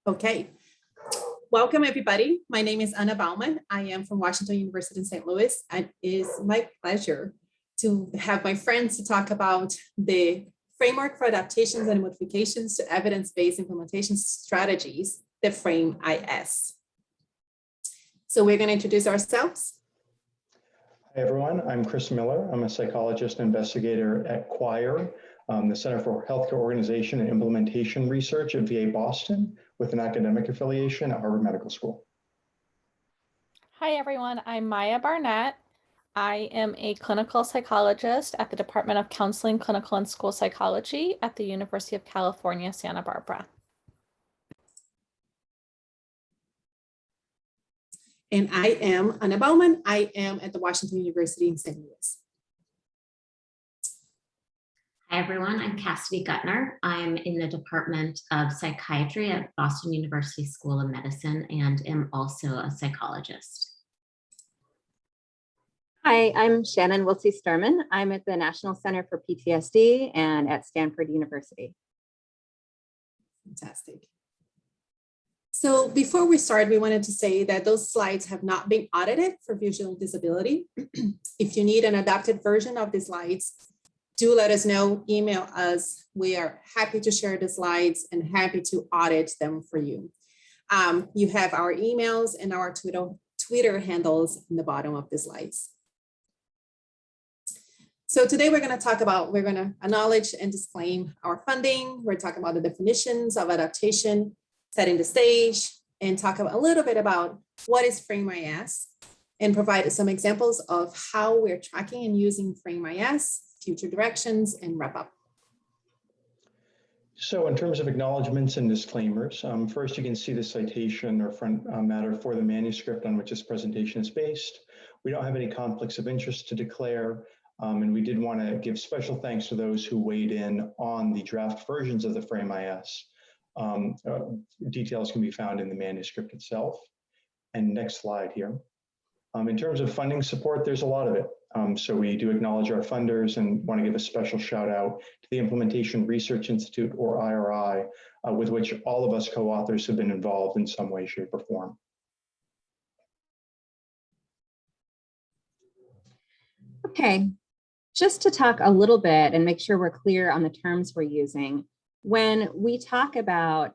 Okay, welcome everybody. My name is Anna Baumann. I am from Washington University in St. Louis, and it is my pleasure to have my friends to talk about the framework for adaptations and modifications to evidence-based implementation strategies, the FRAME-IS. So we're going to introduce ourselves. Hi everyone, I'm Chris Miller. I'm a psychologist and investigator at CHOIR, the Center for Healthcare Organization and Implementation Research at VA Boston, with an academic affiliation at Harvard Medical School. Hi everyone, I'm Miya Barnett. I am a clinical psychologist at the Department of Counseling, Clinical and School Psychology at the University of California, Santa Barbara. And I am Anna Baumann. I am at the Washington University in St. Louis. Hi everyone, I'm Cassidy Gutner. I'm in the Department of Psychiatry at Boston University School of Medicine and am also a psychologist. Hi, I'm Shannon Wiltsey-Stirman. I'm at the National Center for PTSD and at Stanford University. Fantastic. So before we start, we wanted to say that those slides have not been audited for visual disability. If you need an adapted version of the slides, do let us know, email us. We are happy to share the slides and happy to audit them for you. You have our emails and our Twitter handles in the bottom of the slides. So today we're going to acknowledge and disclaim our funding. We're talking about the definitions of adaptation, setting the stage, and talk a little bit about what is FRAME-IS and provide some examples of how we're tracking and using FRAME-IS, future directions, and wrap up. So in terms of acknowledgements and disclaimers, first you can see the citation or front matter for the manuscript on which this presentation is based. We don't have any conflicts of interest to declare, and we did want to give special thanks to those who weighed in on the draft versions of the FRAME-IS. Details can be found in the manuscript itself. And next slide here. In terms of funding support, there's a lot of it. So we do acknowledge our funders and want to give a special shout out to the Implementation Research Institute, or IRI, with which all of us co-authors have been involved in some way, shape, or form. Okay, just to talk a little bit and make sure we're clear on the terms we're using. When we talk about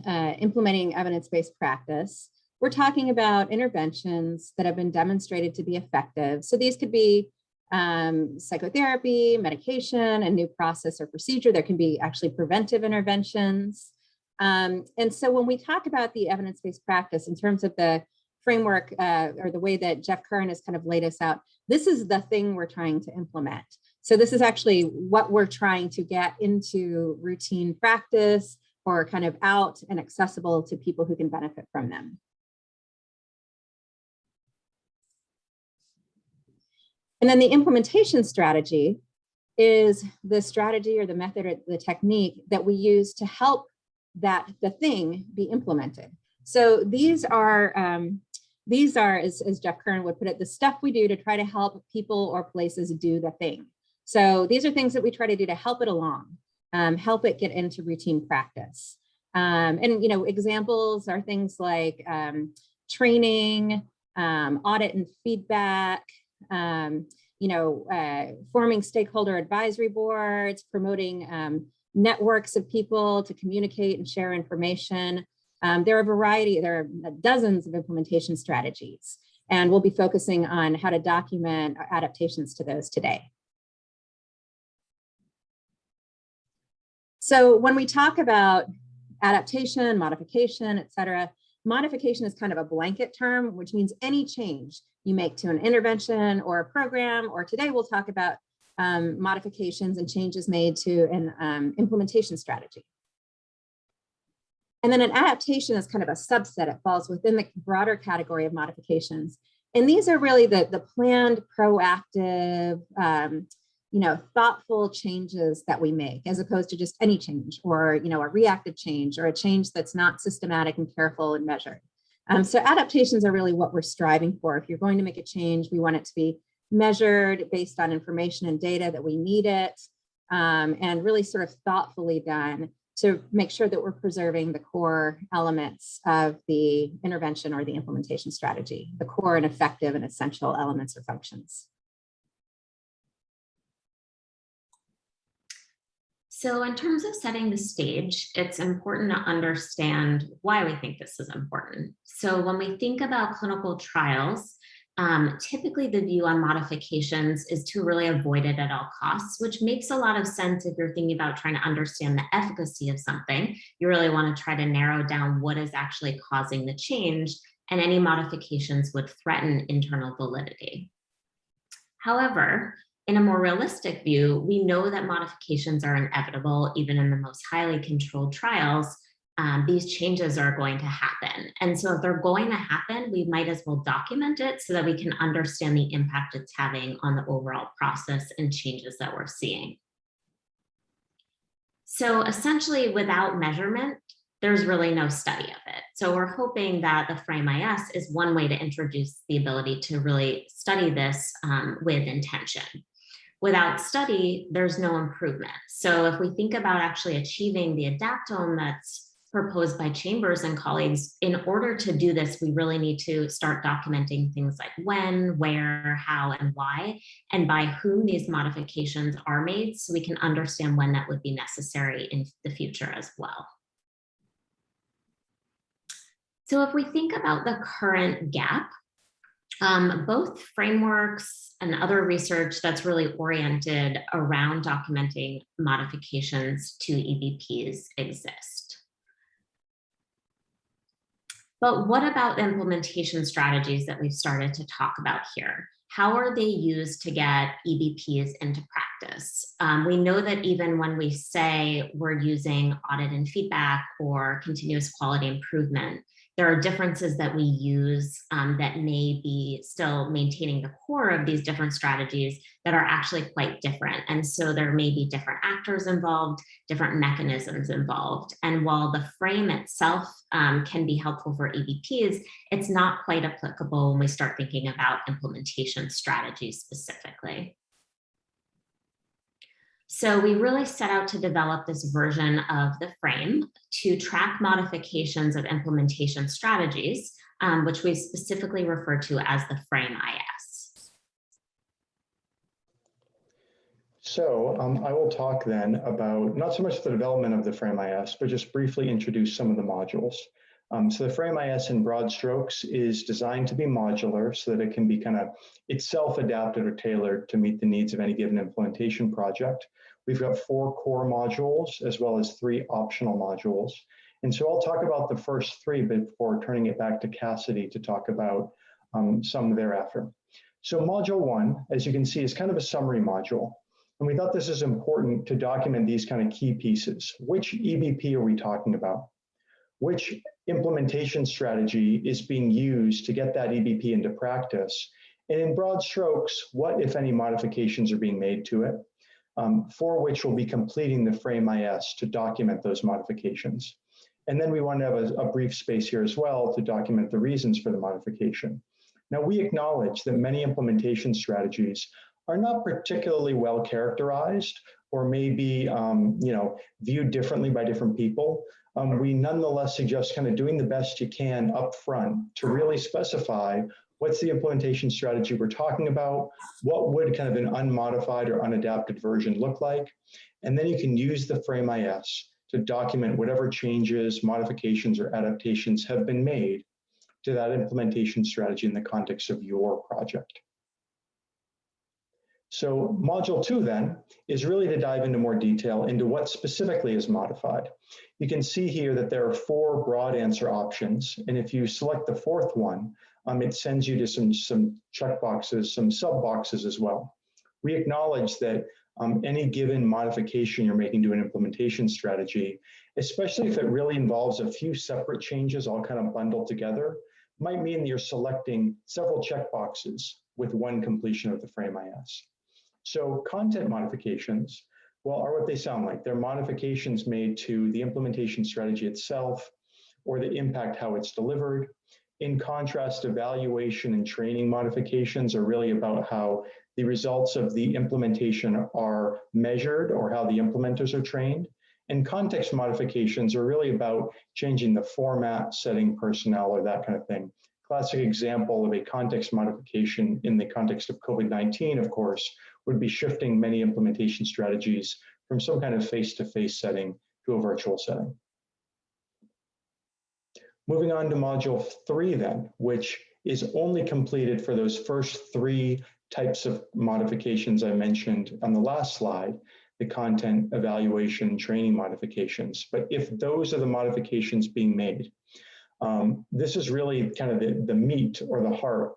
implementing evidence-based practice, we're talking about interventions that have been demonstrated to be effective. So these could be psychotherapy, medication, a new process or procedure. There can be actually preventive interventions. And so when we talk about the evidence-based practice in terms of the framework or the way that Jeff Curran has kind of laid us out, this is the thing we're trying to implement. So this is actually what we're trying to get into routine practice or kind of out and accessible to people who can benefit from them. And then the implementation strategy is the strategy or the method or the technique that we use to help the thing be implemented. So these are, as Jeff Curran would put it, the stuff we do to try to help people or places do the thing. So these are things that we try to do to help it along, help it get into routine practice. And examples are things like training, audit and feedback, forming stakeholder advisory boards, promoting networks of people to communicate and share information. There are dozens of implementation strategies, and we'll be focusing on how to document adaptations to those today. So when we talk about adaptation, modification, et cetera, modification is kind of a blanket term, which means any change you make to an intervention or a program, or today we'll talk about modifications and changes made to an implementation strategy. And then an adaptation is kind of a subset. It falls within the broader category of modifications. And these are really the planned, proactive, thoughtful changes that we make, as opposed to just any change or, a reactive change or a change that's not systematic and careful and measured. So adaptations are really what we're striving for. If you're going to make a change, we want it to be measured based on information and data that we need it, and really sort of thoughtfully done to make sure that we're preserving the core elements of the intervention or the implementation strategy, the core and effective and essential elements or functions. So in terms of setting the stage, it's important to understand why we think this is important. So when we think about clinical trials, typically the view on modifications is to really avoid it at all costs, which makes a lot of sense if you're thinking about trying to understand the efficacy of something. You really want to try to narrow down what is actually causing the change, and any modifications would threaten internal validity. However, in a more realistic view, we know that modifications are inevitable, even in the most highly controlled trials. These changes are going to happen. And so if they're going to happen, we might as well document it so that we can understand the impact it's having on the overall process and changes that we're seeing. So essentially, without measurement, there's really no study of it. So we're hoping that the Frame-IS is one way to introduce the ability to really study this with intention. Without study, there's no improvement. So if we think about actually achieving the adaptome that's proposed by Chambers and colleagues, in order to do this, we really need to start documenting things like when, where, how, and why, and by whom these modifications are made, so we can understand when that would be necessary in the future as well. So if we think about the current gap, both frameworks and other research that's really oriented around documenting modifications to EBPs exist. But what about the implementation strategies that we've started to talk about here? How are they used to get EBPs into practice? We know that even when we say we're using audit and feedback or continuous quality improvement, there are differences that we use that may be still maintaining the core of these different strategies that are actually quite different. And so there may be different actors involved, different mechanisms involved. And while the frame itself can be helpful for EBPs, it's not quite applicable when we start thinking about implementation strategies specifically. So we really set out to develop this version of the frame to track modifications of implementation strategies, which we specifically refer to as the Frame-IS. So I will talk then about not so much the development of the Frame-IS, but just briefly introduce some of the modules. So the Frame-IS in broad strokes is designed to be modular so that it can be kind of itself adapted or tailored to meet the needs of any given implementation project. We've got 4 core modules as well as 3 optional modules. And so I'll talk about the first 3 before turning it back to Cassidy to talk about some thereafter. So module 1, as you can see, is kind of a summary module. And we thought this is important to document these kind of key pieces. Which EBP are we talking about? Which implementation strategy is being used to get that EBP into practice? And in broad strokes, what, if any, modifications are being made to it, for which we'll be completing the Frame-IS to document those modifications. And then we want to have a brief space here as well to document the reasons for the modification. Now, we acknowledge that many implementation strategies are not particularly well characterized or may be viewed differently by different people. We nonetheless suggest kind of doing the best you can up front to really specify what's the implementation strategy we're talking about, what would kind of an unmodified or unadapted version look like, and then you can use the Frame-IS to document whatever changes, modifications, or adaptations have been made to that implementation strategy in the context of your project. So module 2 then is really to dive into more detail into what specifically is modified. You can see here that there are 4 broad answer options, and if you select the 4th one, it sends you to some checkboxes, some sub-boxes as well. We acknowledge that any given modification you're making to an implementation strategy, especially if it really involves a few separate changes all kind of bundled together, might mean you're selecting several checkboxes with one completion of the Frame-IS. So content modifications, well, are what they sound like. They're modifications made to the implementation strategy itself or that impact how it's delivered. In contrast, evaluation and training modifications are really about how the results of the implementation are measured or how the implementers are trained. And context modifications are really about changing the format, setting personnel, or that kind of thing. Classic example of a context modification in the context of COVID-19, of course, would be shifting many implementation strategies from some kind of face-to-face setting to a virtual setting. Moving on to module 3 then, which is only completed for those first 3 types of modifications I mentioned on the last slide, the content, evaluation, training modifications. But if those are the modifications being made, this is really kind of the meat or the heart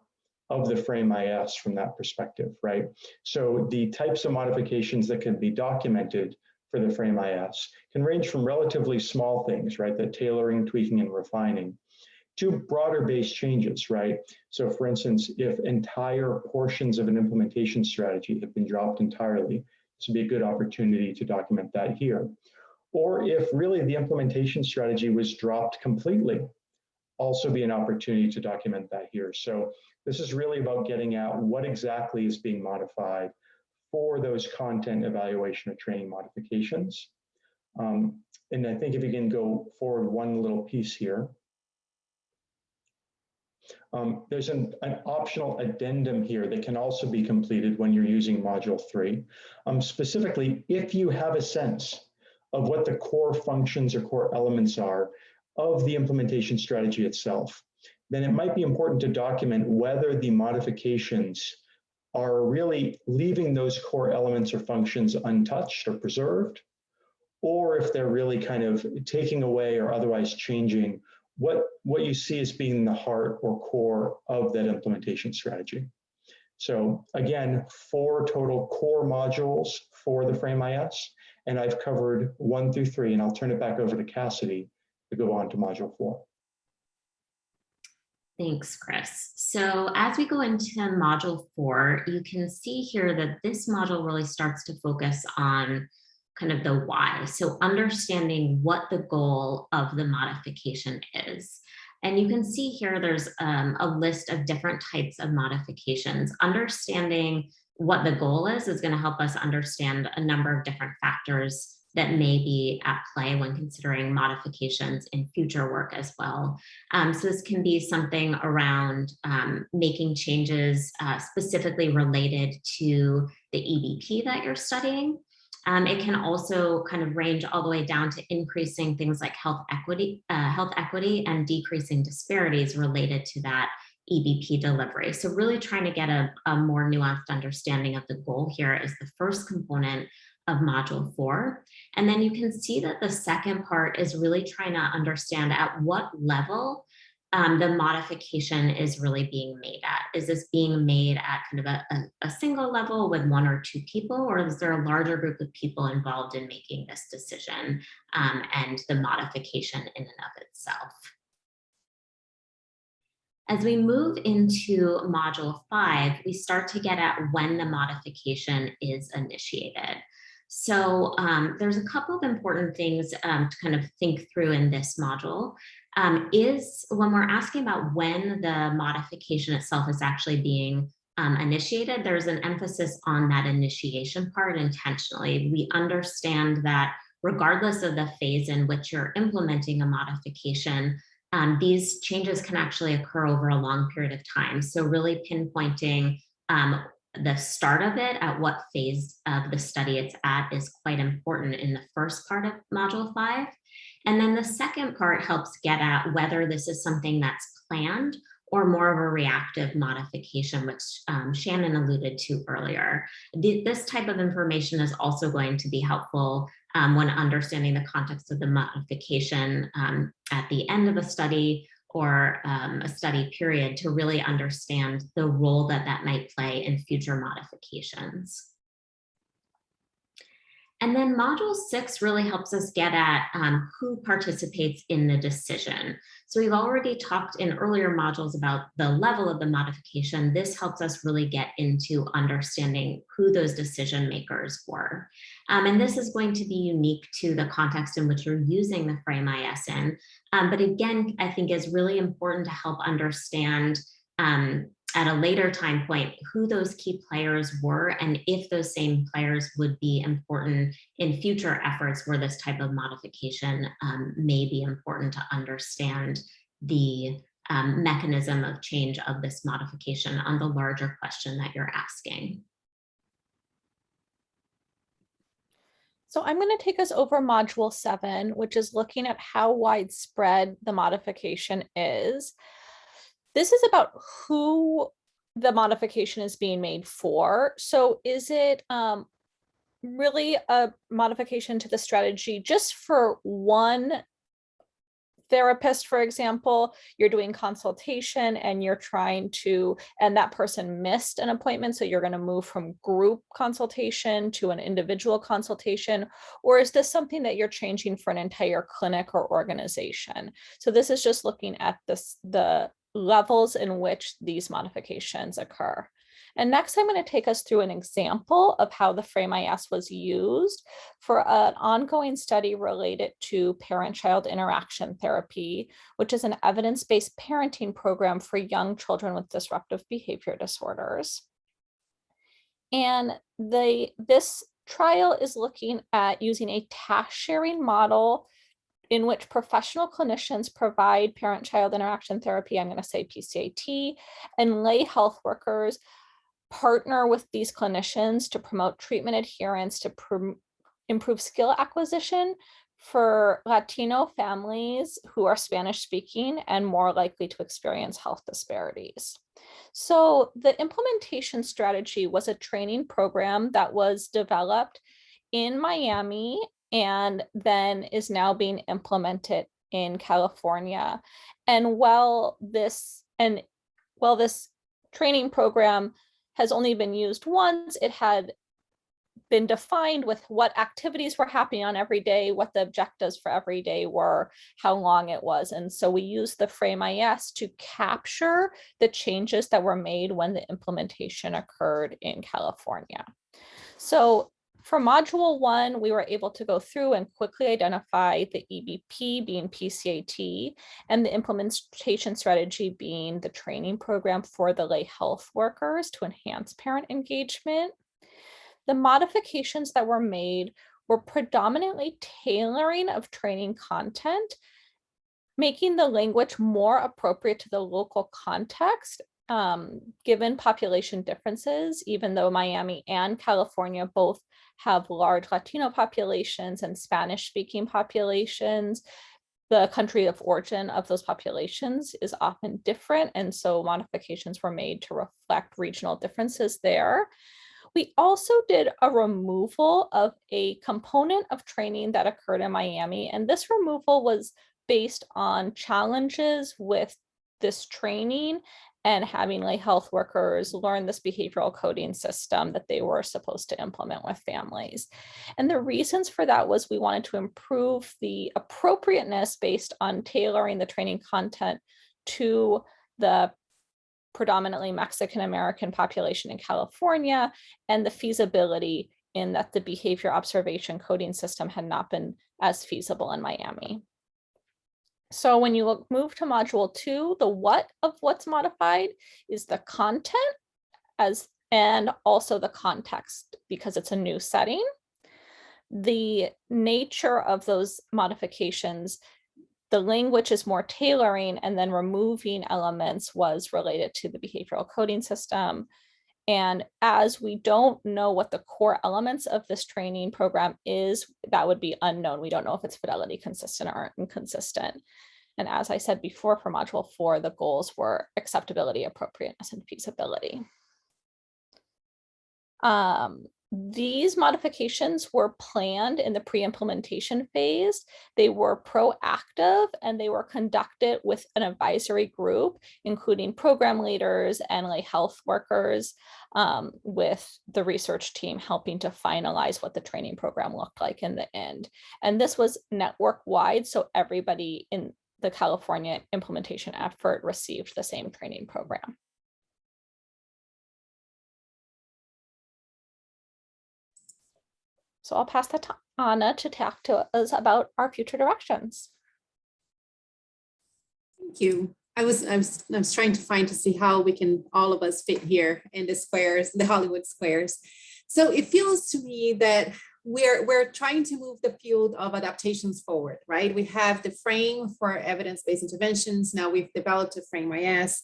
of the Frame-IS from that perspective, right? So the types of modifications that can be documented for the Frame-IS can range from relatively small things, right? The tailoring, tweaking, and refining, to broader based changes, right? So for instance, if entire portions of an implementation strategy have been dropped entirely, this would be a good opportunity to document that here. Or if really the implementation strategy was dropped completely, also be an opportunity to document that here. So this is really about getting at what exactly is being modified for those content, evaluation, or training modifications. And I think if you can go forward one little piece here, there's an optional addendum here that can also be completed when you're using module 3. Specifically, if you have a sense of what the core functions or core elements are of the implementation strategy itself, then it might be important to document whether the modifications are really leaving those core elements or functions untouched or preserved, or if they're really kind of taking away or otherwise changing what you see as being the heart or core of that implementation strategy. So again, 4 total core modules for the Frame-IS, and I've covered 1 through 3, and I'll turn it back over to Cassidy to go on to module 4. Thanks, Chris. So as we go into module 4, you can see here that this module really starts to focus on kind of the why. So understanding what the goal of the modification is. And you can see here there's a list of different types of modifications. Understanding what the goal is going to help us understand a number of different factors that may be at play when considering modifications in future work as well. So this can be something around making changes specifically related to the EBP that you're studying. It can also kind of range all the way down to increasing things like health equity and decreasing disparities related to that EBP delivery. So really trying to get a more nuanced understanding of the goal here is the first component of module 4. And then you can see that the second part is really trying to understand at what level the modification is really being made at. Is this being made at kind of a single level with 1 or 2 people, or is there a larger group of people involved in making this decision and the modification in and of itself? As we move into module 5, we start to get at when the modification is initiated. So there's a couple of important things to kind of think through in this module. Is when we're asking about when the modification itself is actually being initiated, there's an emphasis on that initiation part intentionally. We understand that regardless of the phase in which you're implementing a modification, these changes can actually occur over a long period of time. So really pinpointing the start of it, at what phase of the study it's at, is quite important in the first part of module 5. And then the second part helps get at whether this is something that's planned or more of a reactive modification, which Shannon alluded to earlier. This type of information is also going to be helpful when understanding the context of the modification at the end of a study or a study period, to really understand the role that that might play in future modifications. And then module 6 really helps us get at who participates in the decision. So we've already talked in earlier modules about the level of the modification. This helps us really get into understanding who those decision makers were. And this is going to be unique to the context in which you're using the Frame-IS in. But again, I think is really important to help understand at a later time point who those key players were and if those same players would be important in future efforts where this type of modification may be important to understand the mechanism of change of this modification on the larger question that you're asking. So I'm going to take us over module 7, which is looking at how widespread the modification is. This is about who the modification is being made for. So is it really a modification to the strategy just for one therapist, for example? You're doing consultation and you're trying to, and that person missed an appointment, so you're going to move from group consultation to an individual consultation? Or is this something that you're changing for an entire clinic or organization? So this is just looking at the levels in which these modifications occur. And next, I'm going to take us through an example of how the FRAME-IS was used for an ongoing study related to parent-child interaction therapy, which is an evidence-based parenting program for young children with disruptive behavior disorders. And this trial is looking at using a task-sharing model in which professional clinicians provide parent-child interaction therapy, I'm going to say PCAT, and lay health workers partner with these clinicians to promote treatment adherence, to improve skill acquisition for Latino families who are Spanish speaking and more likely to experience health disparities. So the implementation strategy was a training program that was developed in Miami and then is now being implemented in California. And while this training program has only been used once, it had been defined with what activities were happening on every day, what the objectives for every day were, how long it was. And so we used the FRAME-IS to capture the changes that were made when the implementation occurred in California. So for module 1, we were able to go through and quickly identify the EBP being PCAT and the implementation strategy being the training program for the lay health workers to enhance parent engagement. The modifications that were made were predominantly tailoring of training content, making the language more appropriate to the local context, given population differences, even though Miami and California both have large Latino populations and Spanish-speaking populations. The country of origin of those populations is often different, and so modifications were made to reflect regional differences there. We also did a removal of a component of training that occurred in Miami, and this removal was based on challenges with this training and having lay health workers learn this behavioral coding system that they were supposed to implement with families. And the reasons for that was we wanted to improve the appropriateness based on tailoring the training content to the predominantly Mexican-American population in California, and the feasibility in that the behavior observation coding system had not been as feasible in Miami. So when you move to module 2, the what of what's modified is the content and also the context, because it's a new setting. The nature of those modifications, the language is more tailoring, and then removing elements was related to the behavioral coding system. And as we don't know what the core elements of this training program is, that would be unknown. We don't know if it's fidelity consistent or inconsistent. And as I said before, for module 4, the goals were acceptability, appropriateness, and feasibility. These modifications were planned in the pre-implementation phase. They were proactive and they were conducted with an advisory group, including program leaders and lay health workers, with the research team helping to finalize what the training program looked like in the end. And this was network-wide, so everybody in the California implementation effort received the same training program. So I'll pass that to Anna to talk to us about our future directions. Thank you. I was trying to see how we can, all of us, fit here in the squares, the Hollywood squares. So it feels to me that we're trying to move the field of adaptations forward, right? We have the frame for evidence-based interventions. Now we've developed a frame IS.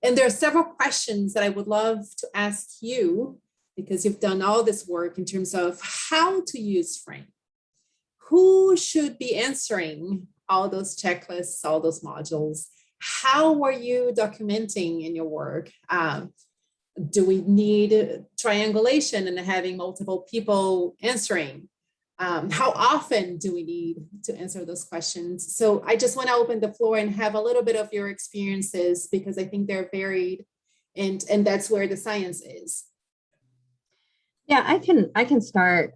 And there are several questions that I would love to ask you, because you've done all this work in terms of how to use frame. Who should be answering all those checklists, all those modules? How are you documenting in your work? Do we need triangulation and having multiple people answering? How often do we need to answer those questions? So I just want to open the floor and have a little bit of your experiences, because I think they're varied, and that's where the science is. Yeah, I can start.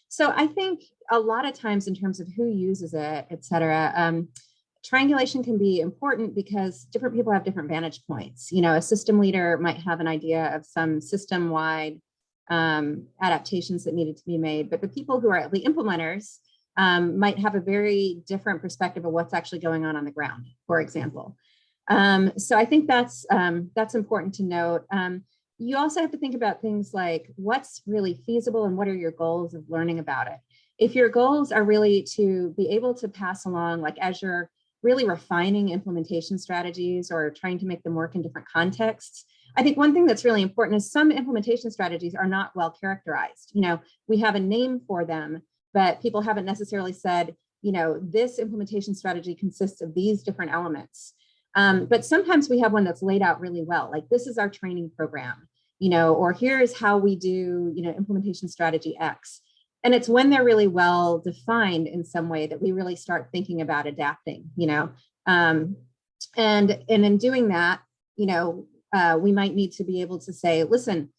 So I think a lot of times in terms of who uses it, et cetera, triangulation can be important because different people have different vantage points. You know, a system leader might have an idea of some system-wide adaptations that needed to be made, but the people who are the implementers might have a very different perspective of what's actually going on the ground, for example. So I think that's important to note. You also have to think about things like what's really feasible and what are your goals of learning about it. If your goals are really to be able to pass along, like as you're really refining implementation strategies or trying to make them work in different contexts, I think one thing that's really important is some implementation strategies are not well characterized. You know, we have a name for them, but people haven't necessarily said, you know, this implementation strategy consists of these different elements. But sometimes we have one that's laid out really well, like this is our training program, you know, or here's how we do, you know, implementation strategy X. And it's when they're really well defined in some way that we really start thinking about adapting, you know, and in doing that, you know, we might need to be able to say, listen,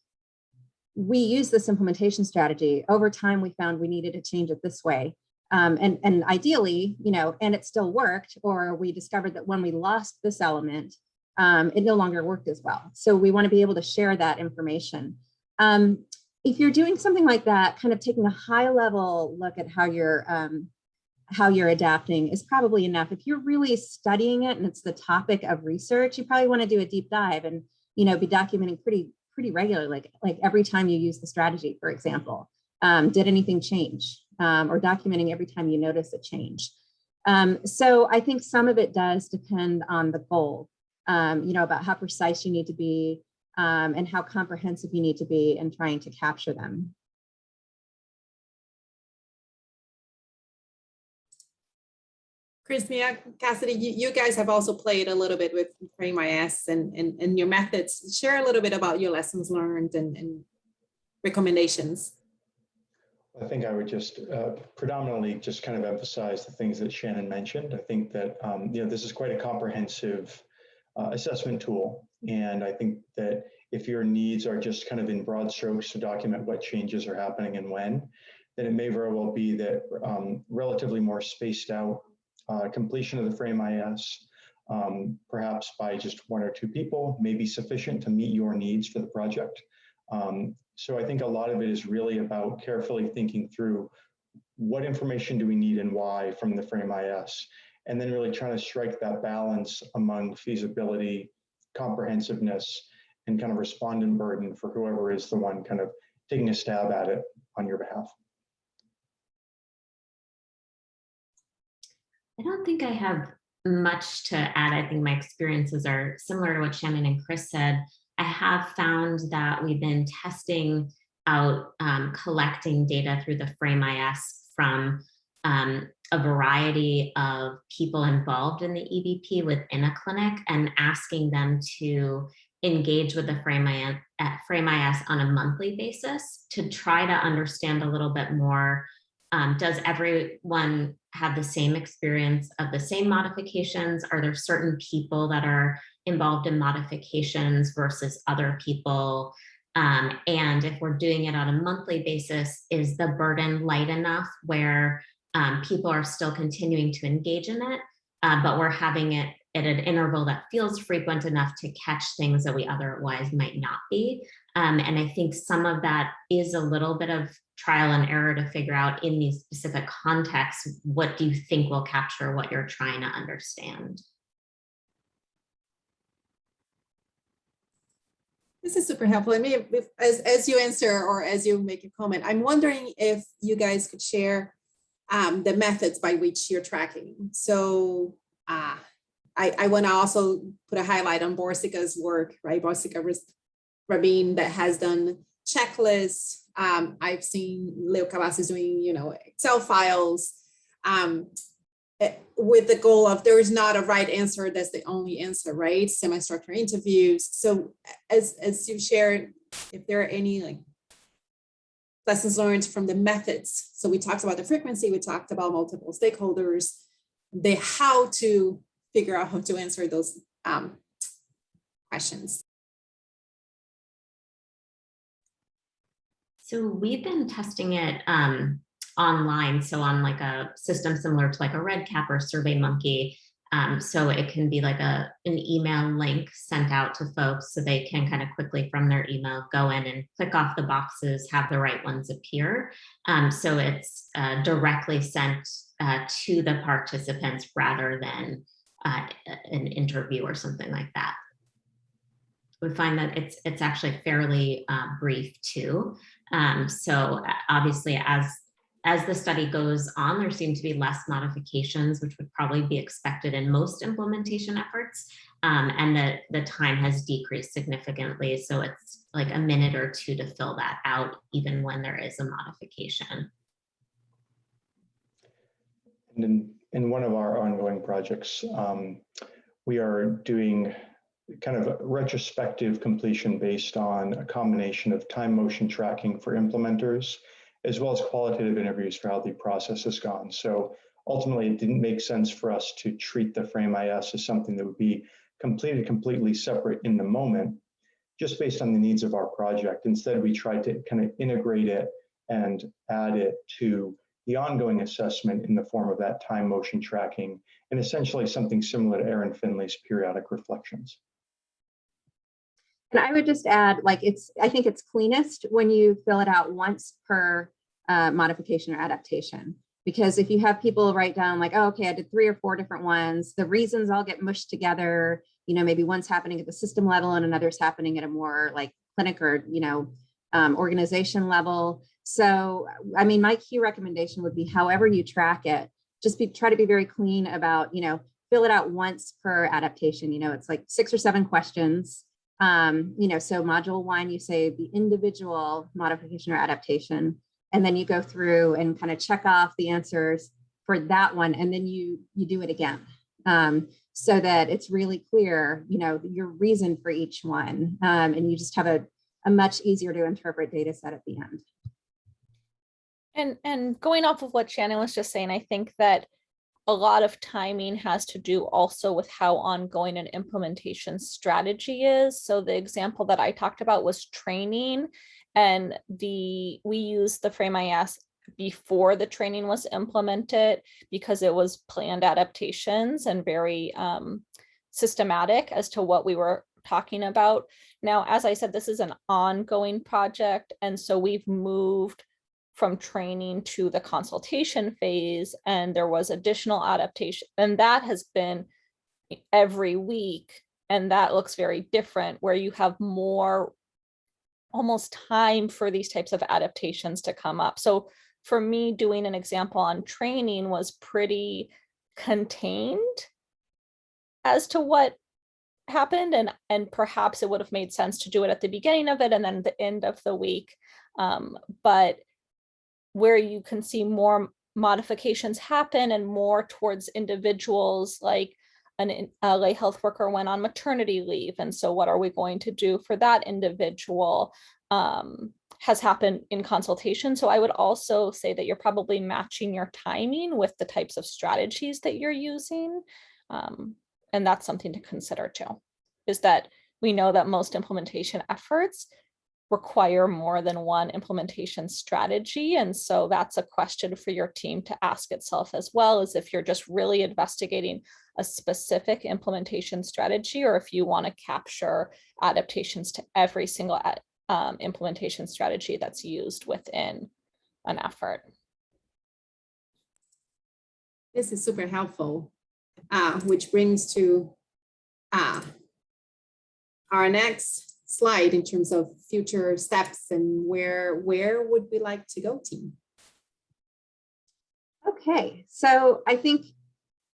we use this implementation strategy. Over time, we found we needed to change it this way. And ideally, you know, and it still worked, or we discovered that when we lost this element, it no longer worked as well. So we want to be able to share that information. If you're doing something like that, kind of taking a high level look at how you're adapting is probably enough. If you're really studying it and it's the topic of research, you probably want to do a deep dive and, you know, be documenting pretty regularly, like every time you use the strategy, for example. Did anything change? Or documenting every time you notice a change. So I think some of it does depend on the goal, you know, about how precise you need to be and how comprehensive you need to be in trying to capture them. Chris, Miya, Cassidy, you guys have also played a little bit with Frame IS and your methods. Share a little bit about your lessons learned and recommendations. I think I would just predominantly just kind of emphasize the things that Shannon mentioned. I think that you know, this is quite a comprehensive assessment tool, and I think that if your needs are just kind of in broad strokes to document what changes are happening and when, then it may very well be that relatively more spaced out completion of the Frame IS, perhaps by just one or two people, may be sufficient to meet your needs for the project. So I think a lot of it is really about carefully thinking through what information do we need and why from the Frame IS, and then really trying to strike that balance among feasibility, comprehensiveness, and kind of respondent burden for whoever is the one kind of taking a stab at it on your behalf. I don't think I have much to add. I think my experiences are similar to what Shannon and Chris said. I have found that we've been testing out collecting data through the Frame IS from a variety of people involved in the EBP within a clinic and asking them to engage with the Frame IS on a monthly basis to try to understand a little bit more. Does everyone have the same experience of the same modifications? Are there certain people that are involved in modifications versus other people? And if we're doing it on a monthly basis, is the burden light enough where people are still continuing to engage in it, but we're having it at an interval that feels frequent enough to catch things that we otherwise might not be? And I think some of that is a little bit of trial and error to figure out in these specific contexts, what do you think will capture what you're trying to understand? This is super helpful. And maybe as you answer or as you make a comment, I'm wondering if you guys could share the methods by which you're tracking. So I want to also put a highlight on Borsica's work, right? Borsica Rabin that has done checklists. I've seen Leo Cavazos doing, Excel files with the goal of there is not a right answer. That's the only answer, right? Semi-structured interviews. So as you shared, if there are any lessons learned from the methods. So we talked about the frequency, we talked about multiple stakeholders, the how to figure out how to answer those questions. So we've been testing it online, so on like a system similar to like a RedCap or SurveyMonkey. So it can be like an email link sent out to folks so they can kind of quickly from their email go in and click off the boxes, have the right ones appear. So it's directly sent to the participants rather than an interview or something like that. We find that it's actually fairly brief too. So obviously as the study goes on, there seem to be less modifications, which would probably be expected in most implementation efforts. And the time has decreased significantly. So it's like a minute or two to fill that out, even when there is a modification. And in one of our ongoing projects, we are doing kind of a retrospective completion based on a combination of time motion tracking for implementers, as well as qualitative interviews for how the process has gone. So ultimately, it didn't make sense for us to treat the FrameIS as something that would be completed completely separate in the moment, just based on the needs of our project. Instead, we tried to kind of integrate it and add it to the ongoing assessment in the form of that time motion tracking, and essentially something similar to Erin Finley's periodic reflections. And I would just add, I think it's cleanest when you fill it out once per modification or adaptation. Because if you have people write down like, oh, okay, I did 3 or 4 different ones, the reasons all get mushed together, maybe one's happening at the system level and another's happening at a more like clinic or, organization level. So, I mean, my key recommendation would be however you track it, just try to be very clean about, fill it out once per adaptation. It's like 6 or 7 questions. So module 1, you say the individual modification or adaptation, and then you go through and kind of check off the answers for that one, and then you do it again, so that it's really clear, your reason for each one, and you just have a much easier to interpret data set at the end. And going off of what Shannon was just saying, I think that a lot of timing has to do also with how ongoing an implementation strategy is. So the example that I talked about was training, and we used the FrameIS before the training was implemented because it was planned adaptations and very systematic as to what we were talking about. Now, as I said, this is an ongoing project, and so we've moved from training to the consultation phase, and there was additional adaptation, and that has been every week, and that looks very different, where you have more almost time for these types of adaptations to come up. So for me, doing an example on training was pretty contained as to what happened, and perhaps it would have made sense to do it at the beginning of it and then the end of the week, but where you can see more modifications happen and more towards individuals, like a lay health worker went on maternity leave, and so what are we going to do for that individual, has happened in consultation. So I would also say that you're probably matching your timing with the types of strategies that you're using, and that's something to consider too, is that we know that most implementation efforts require more than one implementation strategy. And so that's a question for your team to ask itself as well, as if you're just really investigating a specific implementation strategy, or if you want to capture adaptations to every single implementation strategy that's used within an effort. This is super helpful, which brings to our next slide in terms of future steps and where would we like to go, team? Okay, so I think,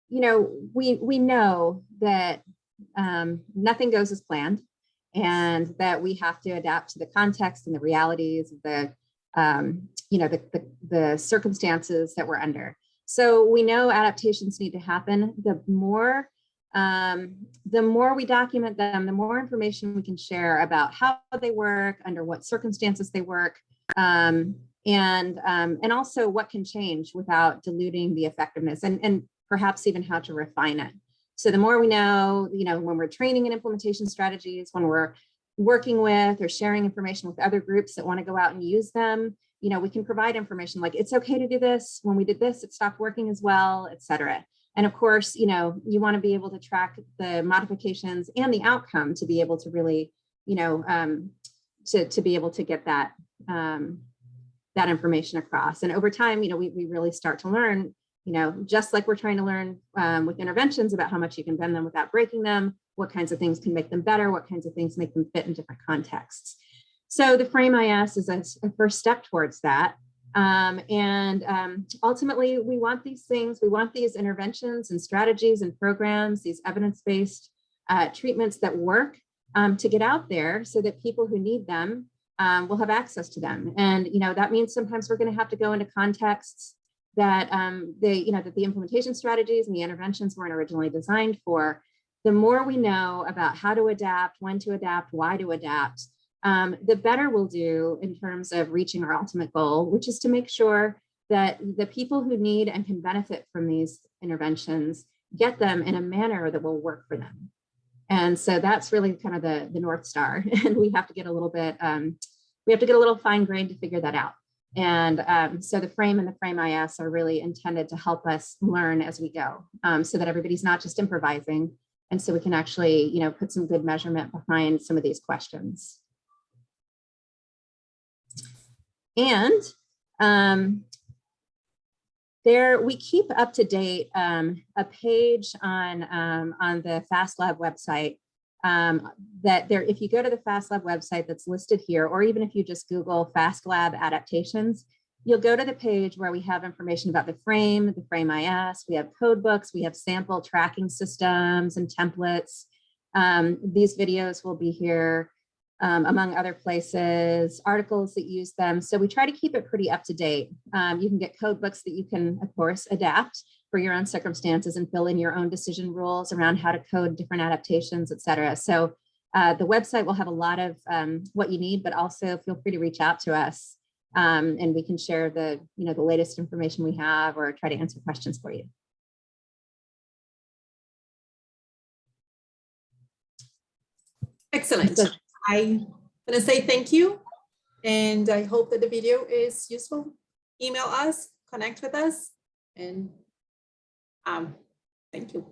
you know, we know that nothing goes as planned, and that we have to adapt to the context and the realities of the, you know, the circumstances that we're under. So we know adaptations need to happen. The more we document them, the more information we can share about how they work, under what circumstances they work, and also what can change without diluting the effectiveness, and perhaps even how to refine it. So the more we know, you know, when we're training in implementation strategies, when we're working with or sharing information with other groups that want to go out and use them, you know, we can provide information like, it's okay to do this. When we did this, it stopped working as well, et cetera. And of course, you know, you want to be able to track the modifications and the outcome to be able to really, you know, to be able to get that, that information across. And over time, you know, we really start to learn, you know, just like we're trying to learn with interventions about how much you can bend them without breaking them, what kinds of things can make them better, what kinds of things make them fit in different contexts. So the Frame IS is a first step towards that. Ultimately, we want these things, we want these interventions and strategies and programs, these evidence-based treatments that work to get out there so that people who need them will have access to them. And, you know, that means sometimes we're going to have to go into contexts that that the implementation strategies and the interventions weren't originally designed for. The more we know about how to adapt, when to adapt, why to adapt, the better we'll do in terms of reaching our ultimate goal, which is to make sure that the people who need and can benefit from these interventions get them in a manner that will work for them. And so that's really kind of the North Star. And we have to get a little bit, we have to get a little fine grained to figure that out. And so the Frame and the Frame IS are really intended to help us learn as we go, so that everybody's not just improvising. And so we can actually, you know, put some good measurement behind some of these questions. And there, we keep up to date a page on the FastLab website that there, if you go to the FastLab website that's listed here, or even if you just Google FastLab adaptations, you'll go to the page where we have information about the Frame IS, we have code books, we have sample tracking systems and templates. These videos will be here, among other places, articles that use them. So we try to keep it pretty up to date. You can get code books that you can, of course, adapt for your own circumstances and fill in your own decision rules around how to code different adaptations, et cetera. So the website will have a lot of what you need, but also feel free to reach out to us and we can share the, you know, the latest information we have or try to answer questions for you. Excellent. I'm going to say thank you, and I hope that the video is useful. Email us, connect with us, and thank you.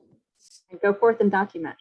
And go forth and document.